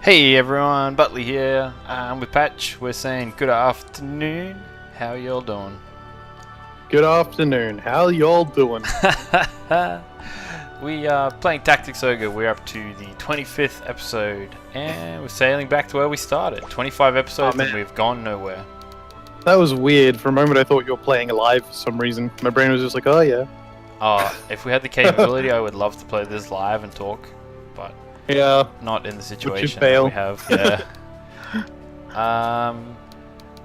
Hey everyone, Butley here. With Patch, we're saying good afternoon. How y'all doing? Good afternoon. How y'all doing? We are playing Tactics Ogre. We're up to the 25th episode, and we're sailing back to where we started. 25 episodes, and we've gone nowhere. That was weird. For a moment, I thought you were playing live for some reason. My brain was just like, oh yeah. If we had the capability, I would love to play this live and talk, but yeah, not in the situation fail. that we have. Yeah.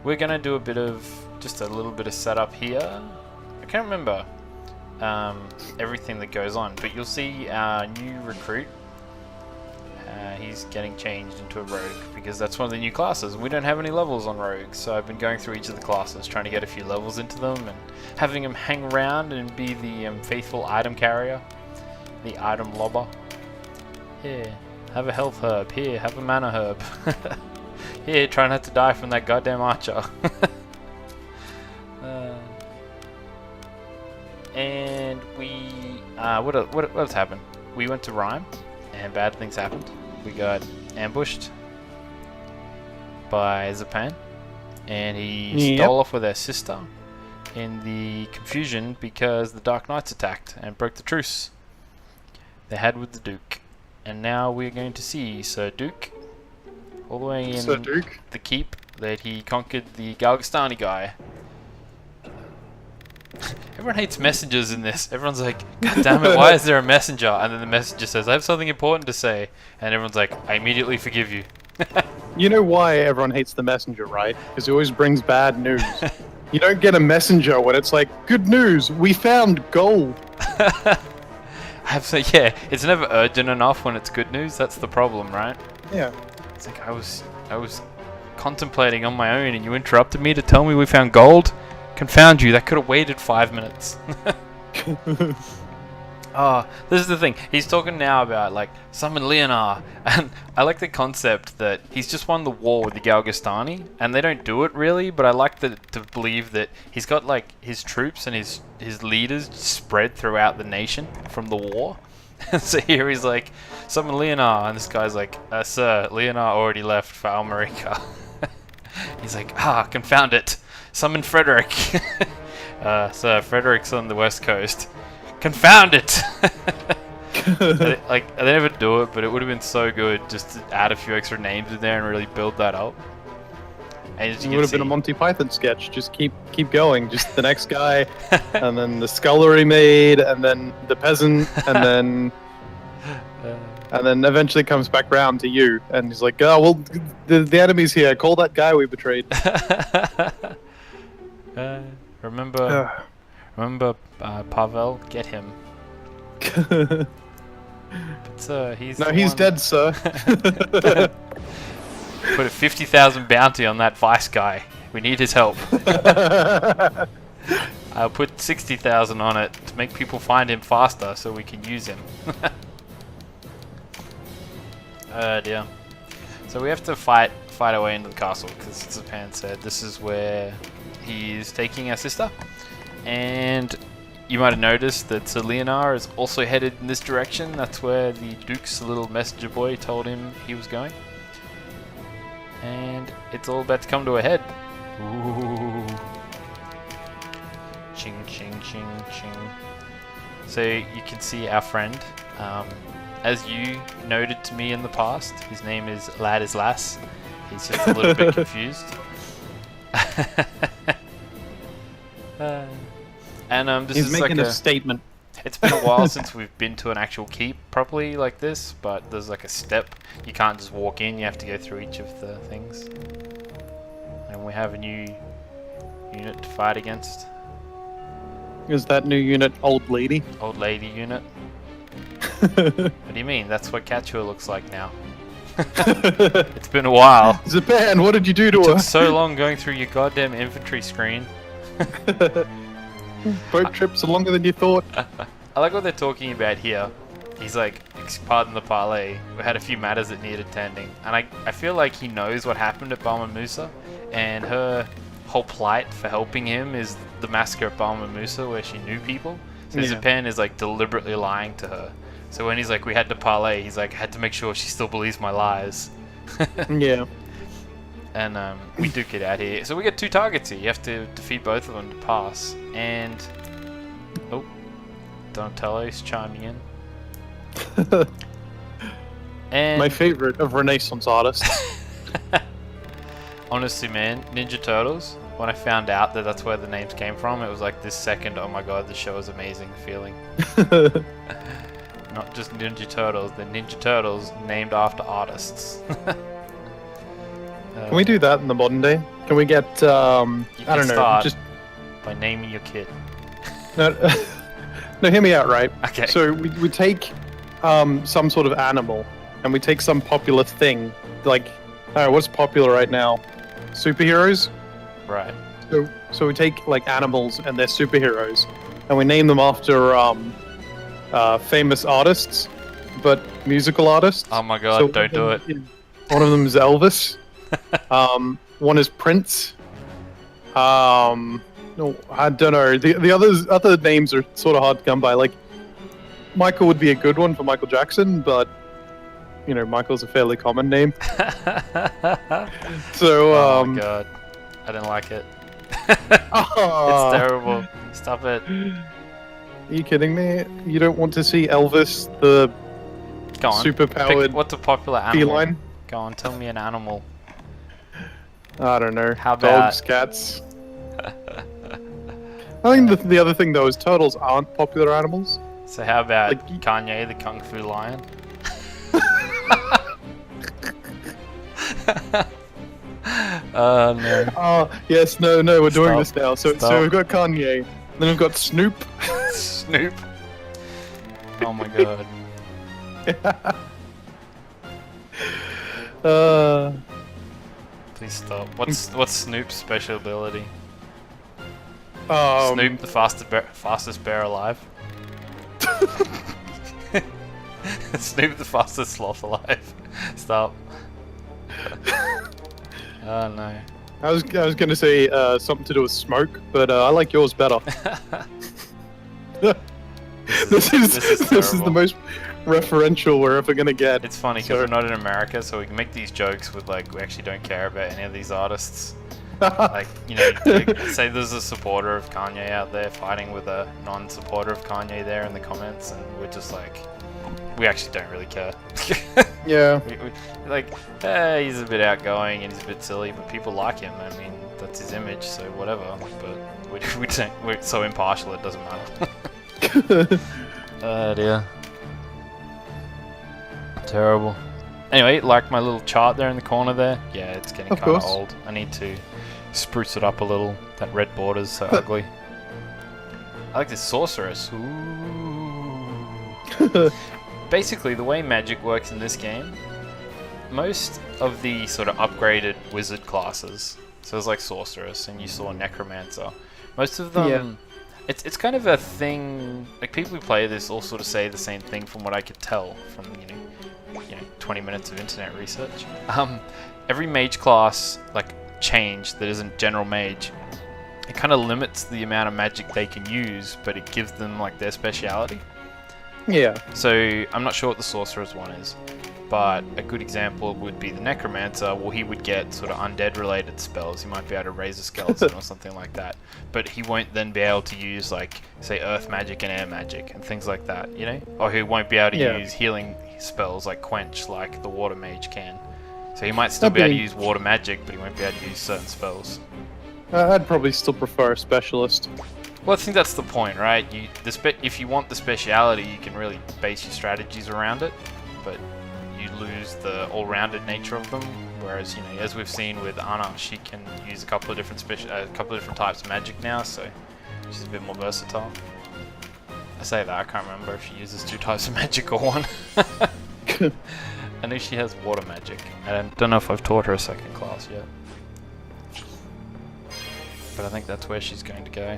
We're gonna do a little bit of setup here. I can't remember everything that goes on, but you'll see our new recruit. He's getting changed into a rogue because that's one of the new classes. We don't have any levels on rogues, so I've been going through each of the classes, trying to get a few levels into them and having them hang around and be the faithful item carrier, the item lobber. Here, have a health herb. Here, have a mana herb. Here, try not to die from that goddamn archer. And we, what else happened? We went to Rhyme, and bad things happened. We got ambushed by Zapan, and he stole off with our sister in the confusion because the Dark Knights attacked and broke the truce they had with the Duke. And now we're going to see Sir Duke all the way in the keep that he conquered the Galgastani guy. Everyone hates messengers in this. Everyone's like, God damn it, why is there a messenger? And then the messenger says, I have something important to say. And everyone's like, I immediately forgive you. You know why everyone hates the messenger, right? Because he always brings bad news. You don't get a messenger when it's like, good news, we found gold. Yeah, it's never urgent enough when it's good news. That's the problem, right? Yeah. It's like I was contemplating on my own and you interrupted me to tell me we found gold? Confound you, that could have waited 5 minutes. This is the thing. He's talking now about, like, summon Leonar. And I like the concept that he's just won the war with the Galgastani. And they don't do it, really. But I like to believe that he's got, like, his troops and his leaders spread throughout the nation from the war. And so here he's like, summon Leonar. And this guy's like, sir, Leonar already left for Almorica. He's like, confound it. Summon Frederick. Sir, Frederick's on the west coast. Confound it! They never do it, but it would have been so good just to add a few extra names in there and really build that up. And it would have been a Monty Python sketch. Just keep going. Just the next guy, and then the scullery maid, and then the peasant, and then eventually comes back round to you, and he's like, "Oh well, the enemy's here. Call that guy we betrayed." Remember Pavel? Get him. But he's dead, sir. Put a 50,000 bounty on that vice guy. We need his help. I'll put 60,000 on it to make people find him faster so we can use him. Dear. So we have to fight our way into the castle because Zapan said this is where he's taking our sister. And you might have noticed that Sir Leonar is also headed in this direction. That's where the Duke's little messenger boy told him he was going. And it's all about to come to a head. Ooh. Ching, ching, ching, ching. So you can see our friend. As you noted to me in the past, his name is Lad is Lass. He's just a little bit confused. This He's is making like a statement. It's been a while since we've been to an actual keep properly like this, but there's like a step. You can't just walk in, you have to go through each of the things. And we have a new unit to fight against. Is that new unit Old Lady? Old Lady unit. What do you mean? That's what Quechua looks like now. It's been a while. Zapan, what did you do to her? her? It took so long going through your goddamn infantry screen. Boat trips are longer than you thought. I like what they're talking about here. He's like, pardon the parley, we had a few matters that needed attending. And I feel like he knows what happened at Balma Musa, and her whole plight for helping him is the massacre at Balma Musa where she knew people. So Zapan is like deliberately lying to her. So when he's like, we had to parley, he's like, I had to make sure she still believes my lies. Yeah. And we duke it out here. So we get 2 targets here. You have to defeat both of them to pass. And oh, Donatello's chiming in. And My favorite of Renaissance artists. honestly, man, Ninja Turtles. When I found out that that's where the names came from, it was like this second, oh my god, this show is amazing feeling. Not just Ninja Turtles, the Ninja Turtles named after artists. Can we do that in the modern day? Can we get, I don't know, just... by naming your kid. No, no, hear me out, right? Okay. So we take some sort of animal, and we take some popular thing, like, what's popular right now? Superheroes? Right. So we take, like, animals and they're superheroes, and we name them after famous artists, but musical artists. Oh my god, so don't do it. One of them is Elvis. One is Prince. No, I don't know. The other names are sort of hard to come by. Like, Michael would be a good one for Michael Jackson, but you know, Michael's a fairly common name. So, oh my god, I didn't like it. It's terrible. Stop it. Are you kidding me? You don't want to see Elvis, the superpowered what's a popular animal? feline? Go on, tell me an animal. I don't know. How about dogs, cats? I think the other thing though is turtles aren't popular animals. So how about like, Kanye the Kung Fu Lion? Oh no. Oh yes, no, we're doing this now. So we've got Kanye, then we've got Snoop. Snoop. Oh my god. Please stop. What's Snoop's special ability? Snoop, the fastest bear alive. Snoop, the fastest sloth alive. Stop. Oh no. I was gonna say something to do with smoke, but I like yours better. This is the most referential we're ever gonna get. It's funny because we're not in America, so we can make these jokes with like we actually don't care about any of these artists. Like, you know, say there's a supporter of Kanye out there fighting with a non-supporter of Kanye there in the comments, and we're just like, we actually don't really care. Yeah. we like, he's a bit outgoing and he's a bit silly, but people like him. I mean, that's his image, so whatever. But we're so impartial, it doesn't matter. Oh dear. Terrible. Anyway, like my little chart there in the corner there. Yeah, it's getting kind of old. I need to spruce it up a little. That red border's so ugly. I like this sorceress. Ooh. Basically, the way magic works in this game, most of the sort of upgraded wizard classes, so there's like sorceress and you saw necromancer, most of them, it's kind of a thing, like people who play this all sort of say the same thing from what I could tell from, you know 20 minutes of internet research. Every mage class, like, change that isn't general mage, it kind of limits the amount of magic they can use, but it gives them like their speciality. Yeah. So I'm not sure what the sorcerer's one is, but a good example would be the necromancer. Well, he would get sort of undead related spells. He might be able to raise a skeleton or something like that, but he won't then be able to use, like, say, earth magic and air magic and things like that, you know? Or he won't be able to use healing spells like quench like the water mage can. So he might still be able to use water magic, but he won't be able to use certain spells. I'd probably still prefer a specialist. Well, I think that's the point, right? If you want the speciality, you can really base your strategies around it, but you lose the all-rounded nature of them. Whereas, you know, as we've seen with Anna, she can use a couple of different types of magic now, so she's a bit more versatile. I say that, I can't remember if she uses 2 types of magic or 1. I know she has water magic. I don't know if I've taught her a second class yet, but I think that's where she's going to go.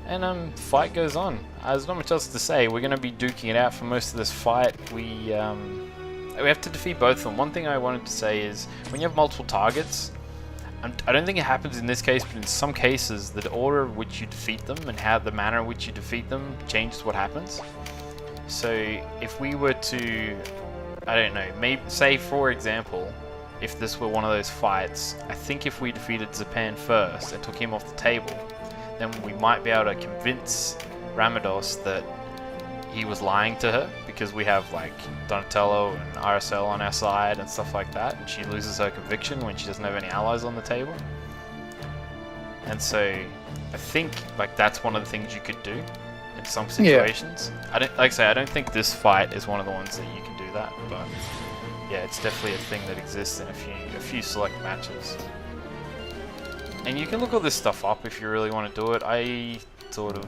And fight goes on. There's not much else to say. We're going to be duking it out for most of this fight. We have to defeat both of them. One thing I wanted to say is, when you have multiple targets, I don't think it happens in this case, but in some cases, the order in which you defeat them and how the manner in which you defeat them changes what happens. So if we were to I don't know, maybe, say for example, if this were one of those fights, I think if we defeated Zapan first and took him off the table, then we might be able to convince Ramados that he was lying to her, because we have like Donatello and RSL on our side and stuff like that, and she loses her conviction when she doesn't have any allies on the table. And so I think like that's one of the things you could do in some situations. I don't, like I say, I don't think this fight is one of the ones that you can do that, but yeah, it's definitely a thing that exists in a few select matches. And you can look all this stuff up if you really want to do it. I sort of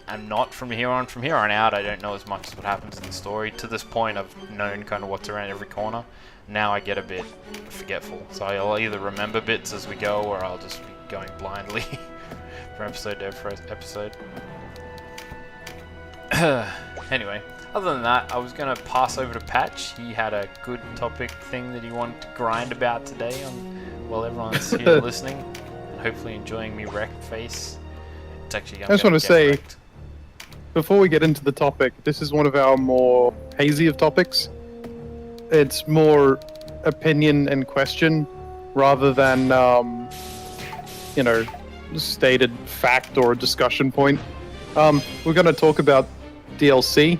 am not from here on. From here on out, I don't know as much as what happens in the story. To this point, I've known kind of what's around every corner. Now I get a bit forgetful, so I'll either remember bits as we go, or I'll just be going blindly from episode to episode. Anyway, other than that, I was going to pass over to Patch. He had a good topic thing that he wanted to grind about today while everyone's here listening, and hopefully enjoying me wreck face. It's actually, I just want to say, before we get into the topic, this is one of our more hazy of topics. It's more opinion and question rather than, you know, stated fact or a discussion point. We're going to talk about DLC,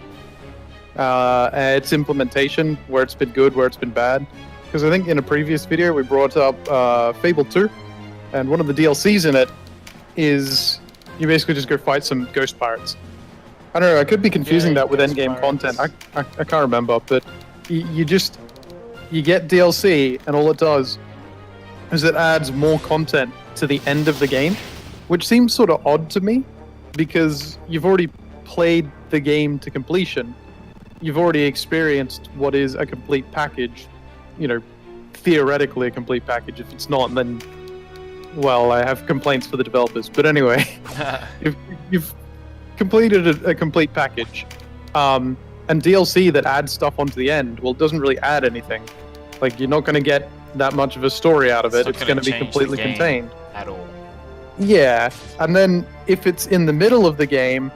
its implementation, where it's been good, where it's been bad. Because I think in a previous video we brought up Fable 2, and one of the DLCs in it is you basically just go fight some ghost pirates. I don't know, I could be confusing that with endgame content. I can't remember, but you get DLC, and all it does is it adds more content to the end of the game, which seems sort of odd to me, because you've already played the game to completion. You've already experienced what is a complete package, you know, theoretically a complete package. If it's not, then, well, I have complaints for the developers. But anyway, you've completed a complete package. And DLC that adds stuff onto the end, well, it doesn't really add anything. Like, you're not going to get that much of a story out of it. It's going to be completely contained. At all. Yeah, and then if it's in the middle of the game,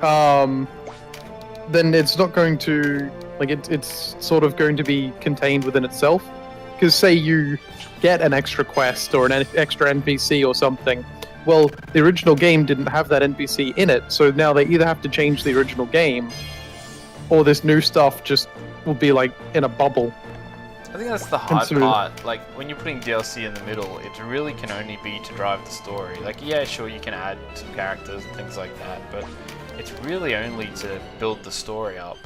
then it's not going to, like, it's sort of going to be contained within itself. Because say you get an extra quest or an extra NPC or something, well, the original game didn't have that NPC in it, so now they either have to change the original game, or this new stuff just will be, like, in a bubble. I think that's the hard part. Like, when you're putting DLC in the middle, it really can only be to drive the story. Like, yeah, sure, you can add some characters and things like that, but it's really only to build the story up.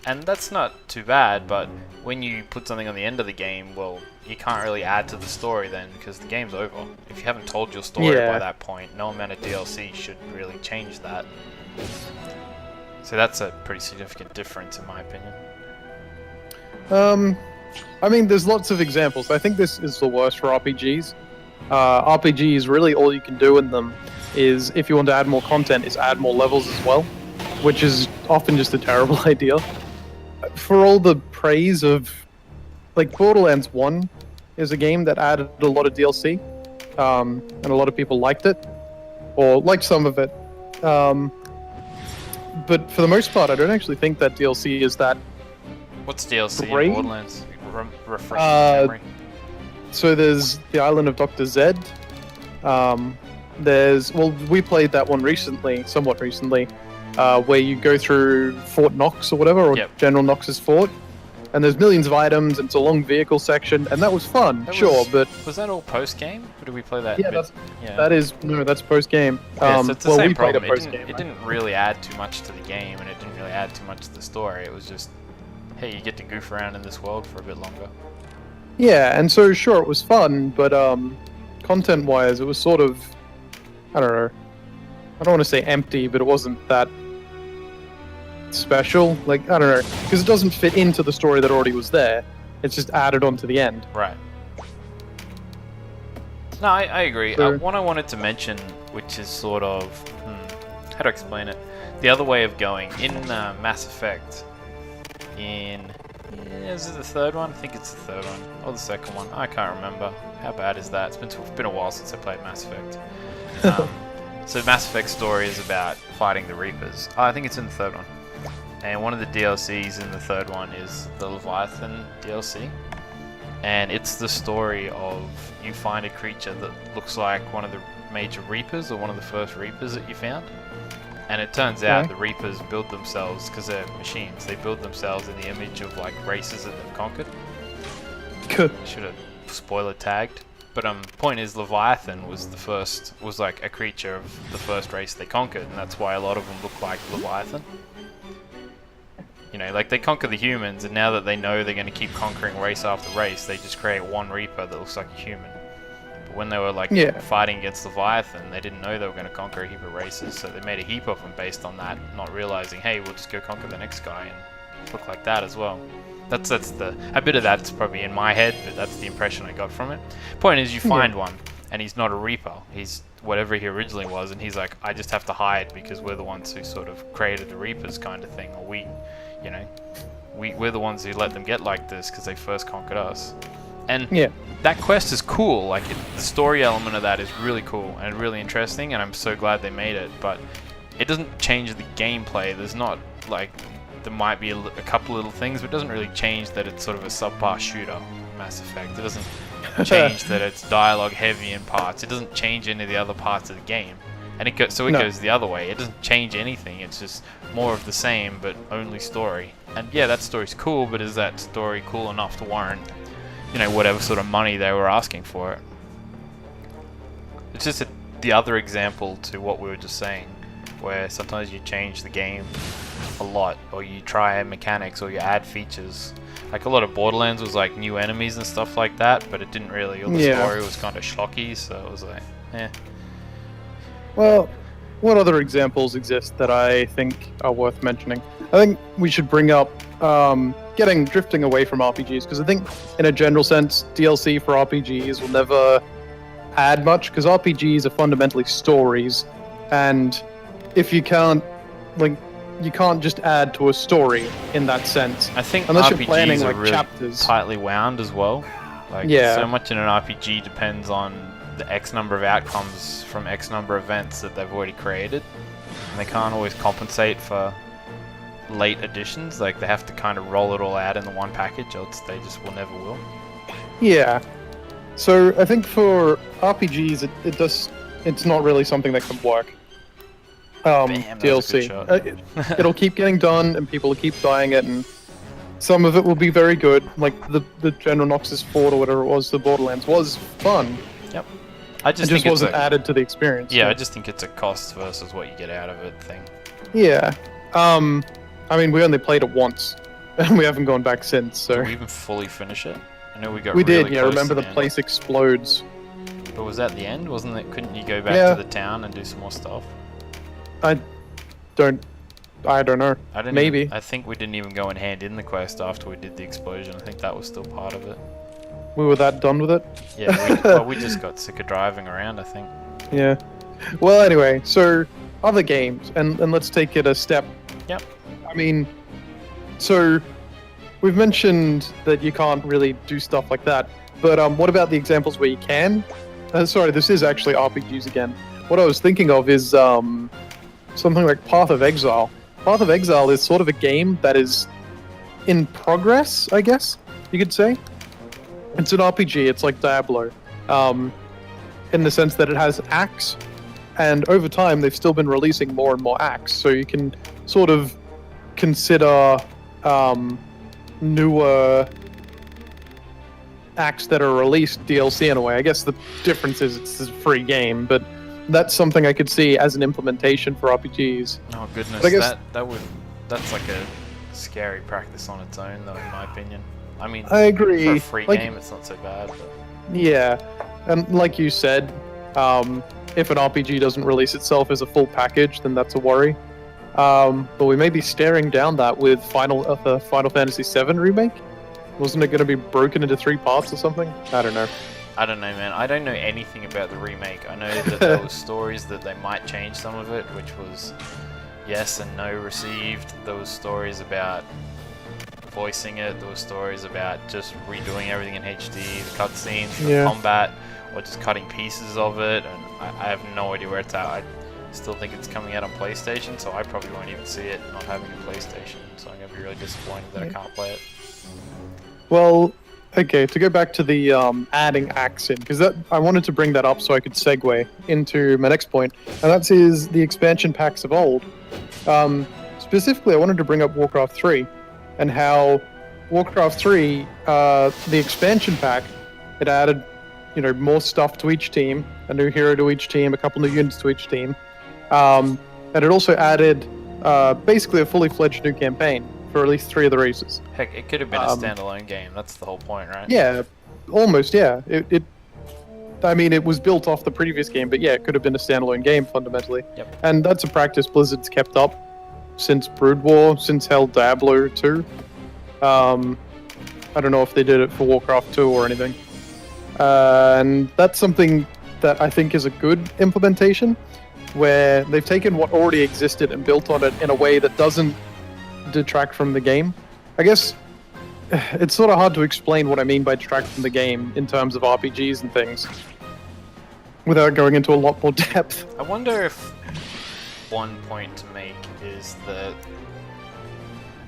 And that's not too bad, but when you put something on the end of the game, well, you can't really add to the story then, because the game's over. If you haven't told your story by that point, no amount of DLC should really change that. So that's a pretty significant difference, in my opinion. I mean, there's lots of examples. I think this is the worst for RPGs. RPGs, really all you can do in them is, if you want to add more content, is add more levels as well, which is often just a terrible idea. For all the praise of, like, Borderlands 1 is a game that added a lot of DLC, and a lot of people liked it, or liked some of it. But for the most part, I don't actually think that DLC is that. What's DLC in Borderlands? Refresh my memory. So there's the island of Dr. Zed. There's, well, we played that one recently, somewhat recently, where you go through Fort Knox or whatever, or General Knox's fort, and there's millions of items, and it's a long vehicle section, and that was fun, but... Was that all post-game? Or did we play that? Yeah, that's post-game. Yeah, so it's the same problem. It didn't really add too much to the game, and it didn't really add too much to the story. It was just, hey, you get to goof around in this world for a bit longer. Yeah, and so sure, it was fun, but content-wise, it was sort of, I don't know, I don't want to say empty, but it wasn't that special. Like, I don't know, because it doesn't fit into the story that already was there. It's just added on to the end. Right. No, I agree. So, one I wanted to mention, which is sort of, how to explain it? The other way of going, in Mass Effect, is it the third one? I think it's the third one. Or the second one. I can't remember. How bad is that? It's been a while since I played Mass Effect. So Mass Effect's story is about fighting the Reapers. I think it's in the third one. and one of the DLCs in the third one is the Leviathan DLC. And it's the story of you find a creature that looks like one of the major Reapers, or one of the first Reapers that you found. And it turns out the Reapers build themselves, because they're machines, they build themselves in the image of like races that they've conquered. Should have spoiler tagged. But point is, Leviathan was like a creature of the first race they conquered, and that's why a lot of them look like Leviathan. You know, like they conquer the humans, and now that they know they're going to keep conquering race after race, they just create one Reaper that looks like a human. But when they were like fighting against Leviathan, they didn't know they were going to conquer a heap of races, so they made a heap of them based on that, not realizing, hey, we'll just go conquer the next guy and look like that as well. That's a bit of that's probably in my head, but that's the impression I got from it. Point is, you find one, and he's not a Reaper. He's whatever he originally was, and he's like, I just have to hide because we're the ones who sort of created the Reapers kind of thing, or we're the ones who let them get like this because they first conquered us. And that quest is cool. Like the story element of that is really cool and really interesting, and I'm so glad they made it. But it doesn't change the gameplay. There's not like there might be a couple little things, but it doesn't really change that it's sort of a subpar shooter. Mass Effect. It doesn't change that it's dialogue heavy in parts. It doesn't change any of the other parts of the game. And it goes the other way. It doesn't change anything. It's just more of the same, but only story. And yeah, that story's cool, but is that story cool enough to warrant, whatever sort of money they were asking for it? It's just the other example to what we were just saying, where sometimes you change the game a lot, or you try mechanics, or you add features. Like a lot of Borderlands was like new enemies and stuff like that, but it didn't really. Or the story was kind of schlocky, so it was like, eh. Well, what other examples exist that I think are worth mentioning? I think we should bring up drifting away from RPGs, because I think in a general sense, DLC for RPGs will never add much, because RPGs are fundamentally stories, and if you can't just add to a story in that sense. I think unless RPGs you're planning are like really chapters. tightly wound as well. Like so much in an RPG depends on the X number of outcomes from X number of events that they've already created, and they can't always compensate for late additions. Like they have to kind of roll it all out in the one package, else they just never will. Yeah. So I think for RPGs, it's not really something that can work. Damn, DLC. It'll keep getting done, and people will keep buying it, and some of it will be very good. Like the General Noxus Fort or whatever it was, the Borderlands was fun. Yep. I just think wasn't added to the experience. Yeah, I just think it's a cost versus what you get out of it thing. Yeah. I mean, we only played it once, and we haven't gone back since. So. Did we even fully finish it? I know we got. We really did. Yeah. Close Remember to the place explodes. But was that the end? Wasn't it? Couldn't you go back to the town and do some more stuff? I don't know. Maybe. I think we didn't even go and hand in the quest after we did the explosion. I think that was still part of it. We were that done with it? Yeah, we just got sick of driving around, I think. Yeah. Well, anyway, so other games, and let's take it a step. Yep. I mean, so we've mentioned that you can't really do stuff like that, but what about the examples where you can? Sorry, this is actually RPGs again. What I was thinking of is something like Path of Exile. Path of Exile is sort of a game that is in progress, I guess you could say. It's an RPG, it's like Diablo, in the sense that it has acts, and over time they've still been releasing more and more acts, so you can sort of consider newer acts that are released DLC in a way. I guess the difference is it's a free game, but that's something I could see as an implementation for RPGs. Oh goodness, I guess that's like a scary practice on its own, though, in my opinion. I mean, I agree. For a free game, it's not so bad. But... Yeah, and like you said, if an RPG doesn't release itself as a full package, then that's a worry. But we may be staring down that with Final Fantasy VII Remake. Wasn't it going to be broken into 3 parts or something? I don't know. I don't know, man. I don't know anything about the remake. I know that there were stories that they might change some of it, which was yes and no received. There was stories about voicing it. There were stories about just redoing everything in HD, the cutscenes, the combat, or just cutting pieces of it. And I have no idea where it's at. still think it's coming out on PlayStation, so I probably won't even see it not having a PlayStation. So I'm gonna be really disappointed that I can't play it. Well, okay, to go back to the adding acts in, because I wanted to bring that up so I could segue into my next point, and that is the expansion packs of old. Specifically, I wanted to bring up Warcraft 3, and how Warcraft 3, the expansion pack, it added, more stuff to each team, a new hero to each team, a couple new units to each team, and it also added basically a fully fledged new campaign for at least 3 of the races. Heck, it could have been a standalone game. That's the whole point, right? Yeah, almost. Yeah, I mean, it was built off the previous game, but yeah, it could have been a standalone game fundamentally. Yep. And that's a practice Blizzard's kept up since Brood War, since hell Diablo 2. I don't know if they did it for Warcraft 2 or anything. And that's something that I think is a good implementation, where they've taken what already existed and built on it in a way that doesn't detract from the game. I guess it's sort of hard to explain what I mean by detract from the game in terms of RPGs and things without going into a lot more depth. I wonder if one point to make is that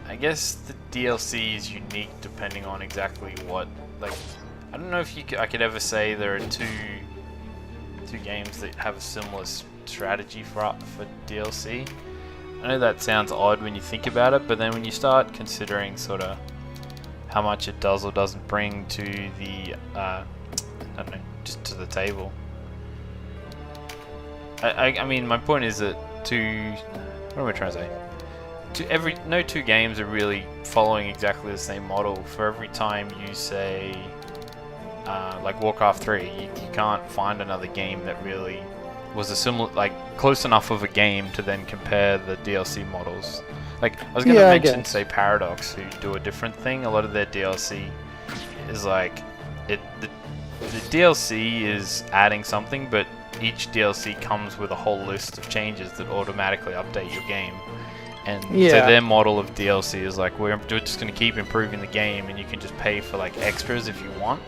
I guess the DLC is unique depending on exactly what, like, I don't know if I could ever say there are two games that have a similar strategy for DLC. I know that sounds odd when you think about it, but then when you start considering sort of how much it does or doesn't bring to the, I don't know, just to the table. I mean, my point is that what am I trying to say? No two games are really following exactly the same model. For every time you say, like Warcraft 3, you can't find another game that really was a similar, like, close enough of a game to then compare the DLC models. Like, I was going to mention, say, Paradox, who do a different thing. A lot of their DLC is like, the DLC is adding something, but each DLC comes with a whole list of changes that automatically update your game. And so their model of DLC is like, we're just going to keep improving the game, and you can just pay for like extras if you want.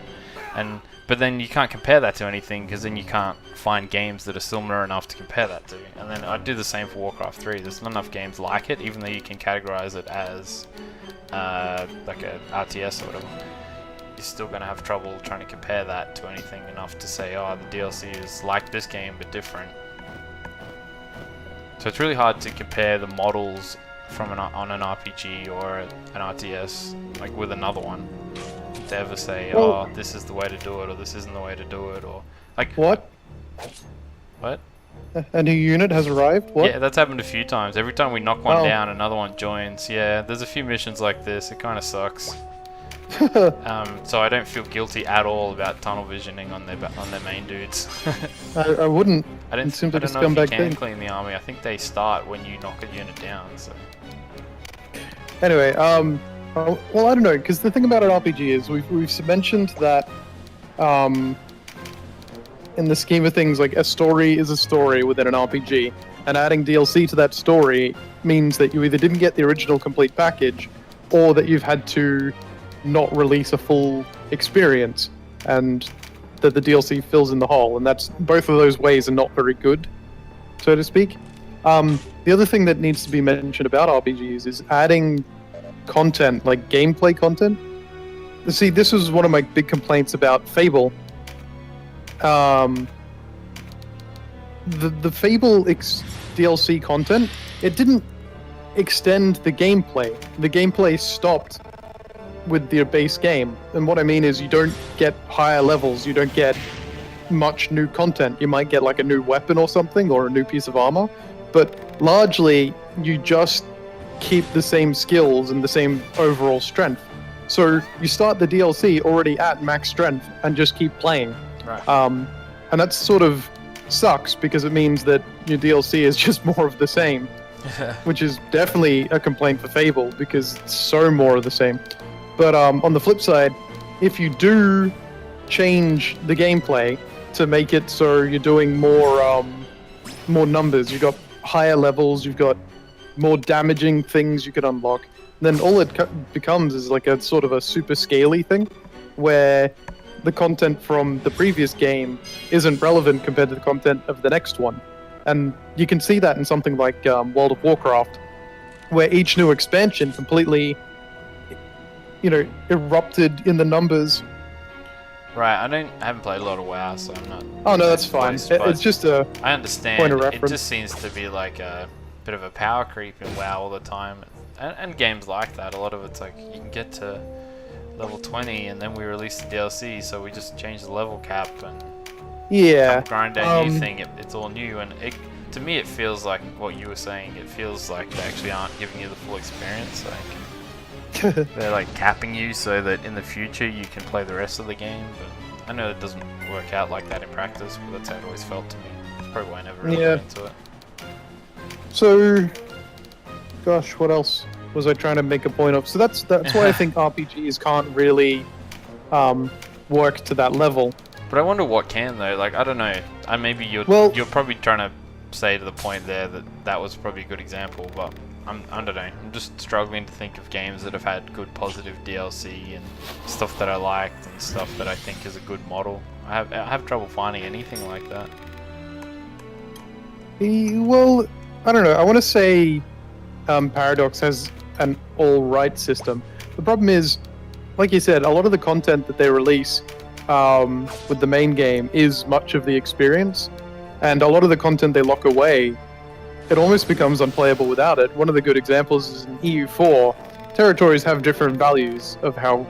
But then you can't compare that to anything, because then you can't find games that are similar enough to compare that to. And then I'd do the same for Warcraft 3. There's not enough games like it, even though you can categorize it as like a RTS or whatever. You're still going to have trouble trying to compare that to anything enough to say, oh, the DLC is like this game but different. So it's really hard to compare the models from on an RPG or an RTS, like, with another one, to ever say, oh, this is the way to do it, or this isn't the way to do it, or like what? A new unit has arrived? What? Yeah, that's happened a few times. Every time we knock one down, another one joins. Yeah, there's a few missions like this. It kind of sucks. So I don't feel guilty at all about tunnel visioning on their main dudes. I wouldn't. I don't know if you can clean the army. I think they start when you knock a unit down. So anyway, well, I don't know, because the thing about an RPG is we've mentioned that in the scheme of things, like, a story is a story within an RPG, and adding DLC to that story means that you either didn't get the original complete package, or that you've had to not release a full experience, and that the DLC fills in the hole, and that's both of those ways are not very good, so to speak. The other thing that needs to be mentioned about RPGs is adding content, like gameplay content. See, this was one of my big complaints about Fable. The Fable DLC content, it didn't extend the gameplay. The gameplay stopped with the base game. And what I mean is, you don't get higher levels, you don't get much new content. You might get like a new weapon or something, or a new piece of armor, but largely you just keep the same skills and the same overall strength. So you start the DLC already at max strength and just keep playing. Right. And that sort of sucks, because it means that your DLC is just more of the same, which is definitely a complaint for Fable, because it's so more of the same. But on the flip side, if you do change the gameplay to make it so you're doing more numbers, you've got higher levels, you've got more damaging things you can unlock, then all it becomes is like a sort of a super scaly thing, where the content from the previous game isn't relevant compared to the content of the next one. And you can see that in something like World of Warcraft, where each new expansion completely, erupted in the numbers. Right, I haven't played a lot of WoW, so I'm not. Oh no, that's fine. It's just a I understand. point of It reference. just seems to be like a bit of a power creep in WoW all the time, and games like that. A lot of it's like you can get to level 20, and then we release the DLC, so we just change the level cap and grind our new thing. It's all new, and to me it feels like what you were saying. It feels like they actually aren't giving you the full experience. Like they're like capping you so that in the future you can play the rest of the game. But I know it doesn't work out like that in practice, but that's how it always felt to me. That's probably why I never really got into it. So, gosh, what else was I trying to make a point of? So that's why I think RPGs can't really work to that level. But I wonder what can though. Like I don't know. Maybe you're probably trying to say to the point there that was probably a good example, but I don't know. I'm just struggling to think of games that have had good positive DLC and stuff that I liked and stuff that I think is a good model. I have trouble finding anything like that. Well, I don't know. I want to say Paradox has an all-right system. The problem is, like you said, a lot of the content that they release with the main game is much of the experience, and a lot of the content they lock away, it almost becomes unplayable without it. One of the good examples is in EU4, territories have different values of how,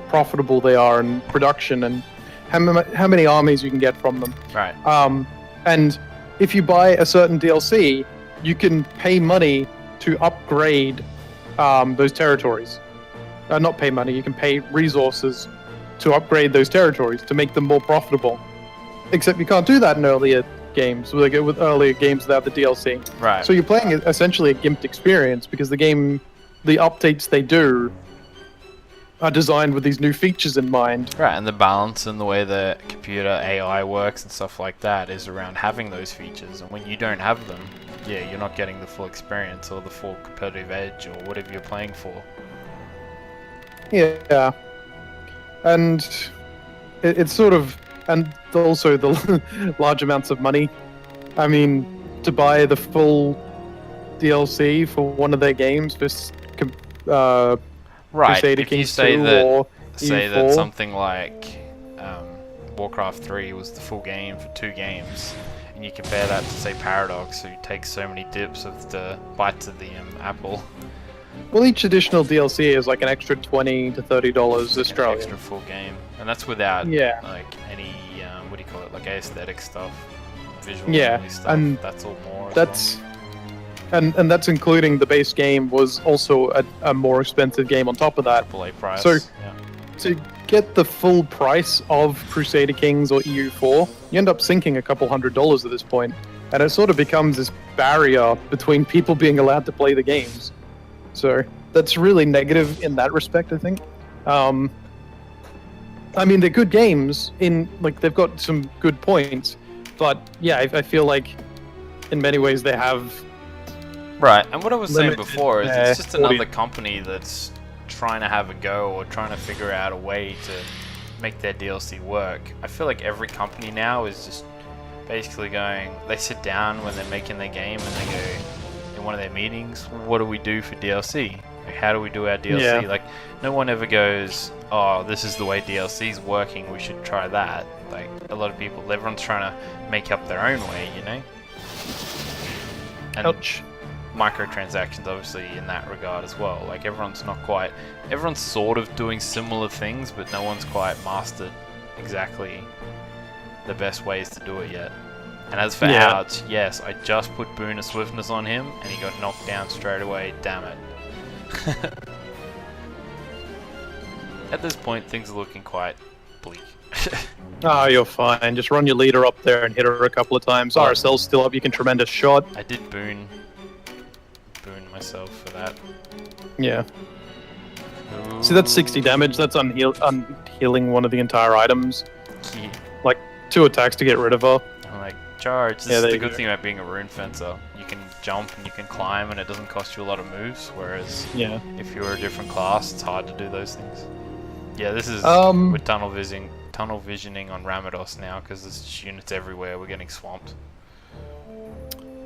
profitable they are in production and how many armies you can get from them. Right. And if you buy a certain DLC, you can pay money to upgrade those territories. Not pay money, you can pay resources to upgrade those territories to make them more profitable. Except you can't do that in earlier games, with earlier games without the DLC. Right. So you're playing essentially a gimped experience because the updates they do are designed with these new features in mind. Right, and the balance and the way the computer AI works and stuff like that is around having those features. And when you don't have them, yeah, you're not getting the full experience or the full competitive edge or whatever you're playing for. Yeah. And it's sort of, and also the large amounts of money. I mean, to buy the full DLC for one of their games, right. Crusader If Kings you say 2 that, or say EU4. that something like Warcraft 3 was the full game for 2 games, and you compare that to say Paradox, who takes so many dips of the bites of the apple. Well, each additional DLC is like an extra $20 to $30 Australian. Extra full game, and that's without like any what do you call it, like aesthetic stuff, visual stuff. And that's all more. That's and that's including the base game was also a more expensive game on top of that. AAA price. So to get the full price of Crusader Kings or EU4, you end up sinking a couple $100 at this point, and it sort of becomes this barrier between people being allowed to play the games. So that's really negative in that respect, I think. I mean, they're good games they've got some good points, but yeah, I feel like in many ways they have. Right, and what I was saying before is it's just another audience. company that's trying to have a go or trying to figure out a way to make their DLC work. I feel like every company now is just basically they sit down when they're making their game and they go, in one of their meetings, what do we do for DLC? Like, how do we do our DLC? Yeah. Like, no one ever goes, oh, this is the way DLC's working, we should try that. Like, a lot of people, everyone's trying to make up their own way, And Ouch. microtransactions, obviously, in that regard as well. Like, everyone's sort of doing similar things, but no one's quite mastered exactly the best ways to do it yet. And as for outs, yes, I just put Boon of Swiftness on him, and he got knocked down straight away, damn it. At this point, things are looking quite bleak. Oh, you're fine. Just run your leader up there and hit her a couple of times. RSL's still up, you can tremendous shot. I did boon myself for that. Yeah. Ooh. See, that's 60 damage. That's unhealing one of the entire items. Yeah. Like 2 attacks to get rid of her. I'm like, charge. This Yeah, is there the you good go. thing about being a rune fencer. You can jump and you can climb and it doesn't cost you a lot of moves, whereas Yeah. if you're a different class, it's hard to do those things. Yeah, this is Um, we're tunnel visioning on Ramados now because there's just units everywhere. We're getting swamped.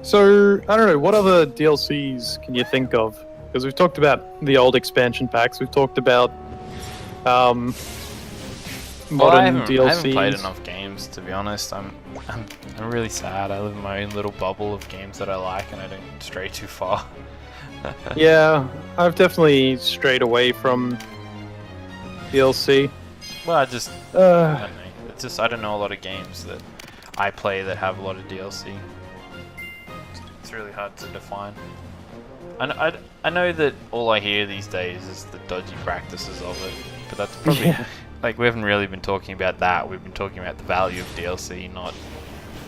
So, I don't know, what other DLCs can you think of? Because we've talked about the old expansion packs, we've talked about modern DLCs. I haven't played enough games, to be honest. I'm really sad. I live in my own little bubble of games that I like, and I don't stray too far. Yeah, I've definitely strayed away from DLC. Well, I don't know. It's just I don't know a lot of games that I play that have a lot of DLC. It's really hard to define. I know that all I hear these days is the dodgy practices of it, but that's probably like we haven't really been talking about that. We've been talking about the value of DLC, not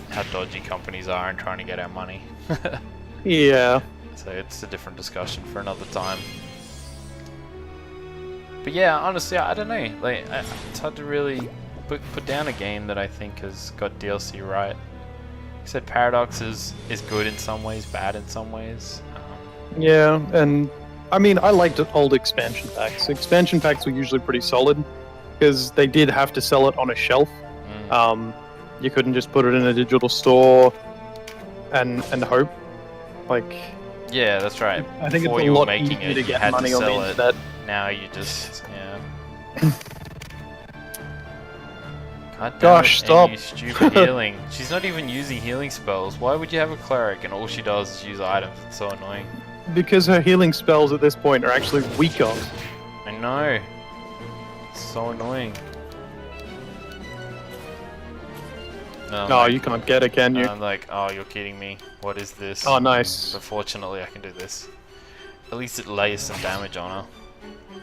how dodgy companies are and trying to get our money. Yeah. So it's a different discussion for another time. But yeah, honestly, I don't know. Like, it's hard to really put down a game that I think has got DLC right. Like I said, Paradox is good in some ways, bad in some ways. Yeah, and I mean, I liked old expansion packs. Expansion packs were usually pretty solid because they did have to sell it on a shelf. You couldn't just put it in a digital store and hope. Like, yeah, that's right. I think Before it's you a were lot making easier it, to you get had money to on the sell it. internet. Now you just, God damn Gosh, it, stop. Amy, stupid healing. She's not even using healing spells. Why would you have a cleric and all she does is use items? It's so annoying. Because her healing spells at this point are actually weaker. I know. It's so annoying. No, you can't get it, can you? I'm like, oh, you're kidding me. What is this? Oh, nice. But fortunately, I can do this. At least it lays some damage on her.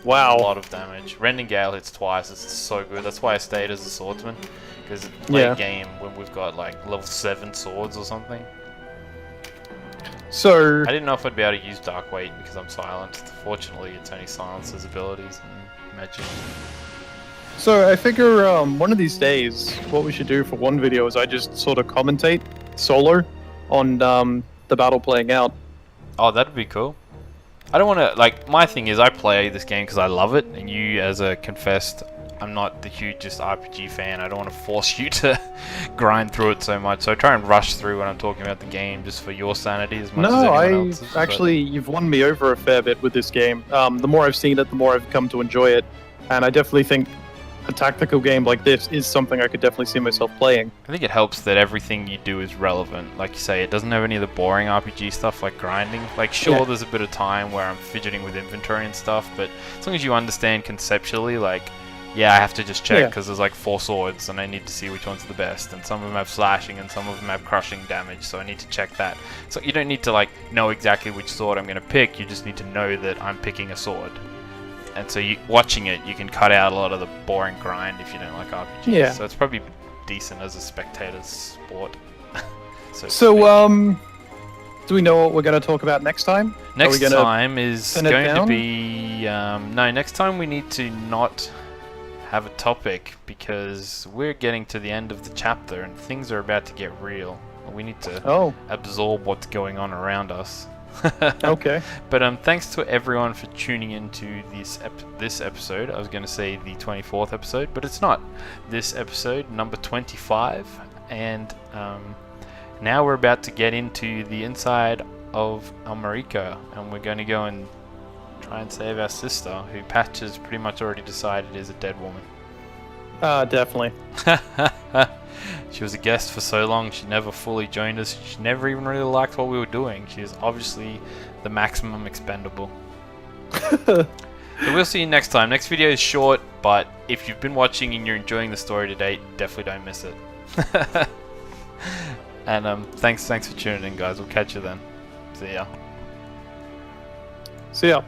Wow. A lot of damage. Rending Gale hits twice. It's so good. That's why I stayed as a swordsman. Because late game, when we've got like level 7 swords or something. So, I didn't know if I'd be able to use Dark Weight because I'm silent. Fortunately, it's only silences abilities and magic. So I figure one of these days, what we should do for one video is I just sort of commentate solo on the battle playing out. Oh, that'd be cool. I don't want to, like, my thing is I play this game because I love it, and you, as a confessed, I'm not the hugest RPG fan. I don't want to force you to grind through it so much, so I try and rush through when I'm talking about the game just for your sanity as much as anyone else's. Actually, you've won me over a fair bit with this game. The more I've seen it, the more I've come to enjoy it, and I definitely think a tactical game like this is something I could definitely see myself playing. I think it helps that everything you do is relevant. Like you say, it doesn't have any of the boring RPG stuff like grinding. Like, sure, there's a bit of time where I'm fidgeting with inventory and stuff, but as long as you understand conceptually, like, yeah, I have to just check because there's like 4 swords and I need to see which one's the best, and some of them have slashing and some of them have crushing damage, so I need to check that. So you don't need to like know exactly which sword I'm going to pick, you just need to know that I'm picking a sword. And so watching it, you can cut out a lot of the boring grind if you don't like RPGs. Yeah. So it's probably decent as a spectator's sport. So, do we know what we're going to talk about next time? Next time is going to be... no, next time we need to not have a topic because we're getting to the end of the chapter and things are about to get real. We need to absorb what's going on around us. Okay. But thanks to everyone for tuning into this episode. I was going to say the 24th episode, but it's not. This episode, number 25, and now we're about to get into the inside of Almorica, and we're going to go and try and save our sister, who Patch has pretty much already decided is a dead woman. Definitely. She was a guest for so long, she never fully joined us. She never even really liked what we were doing. She is obviously the maximum expendable. So we'll see you next time. Next video is short, but if you've been watching and you're enjoying the story to date, definitely don't miss it. And thanks for tuning in, guys. We'll catch you then. See ya. See ya.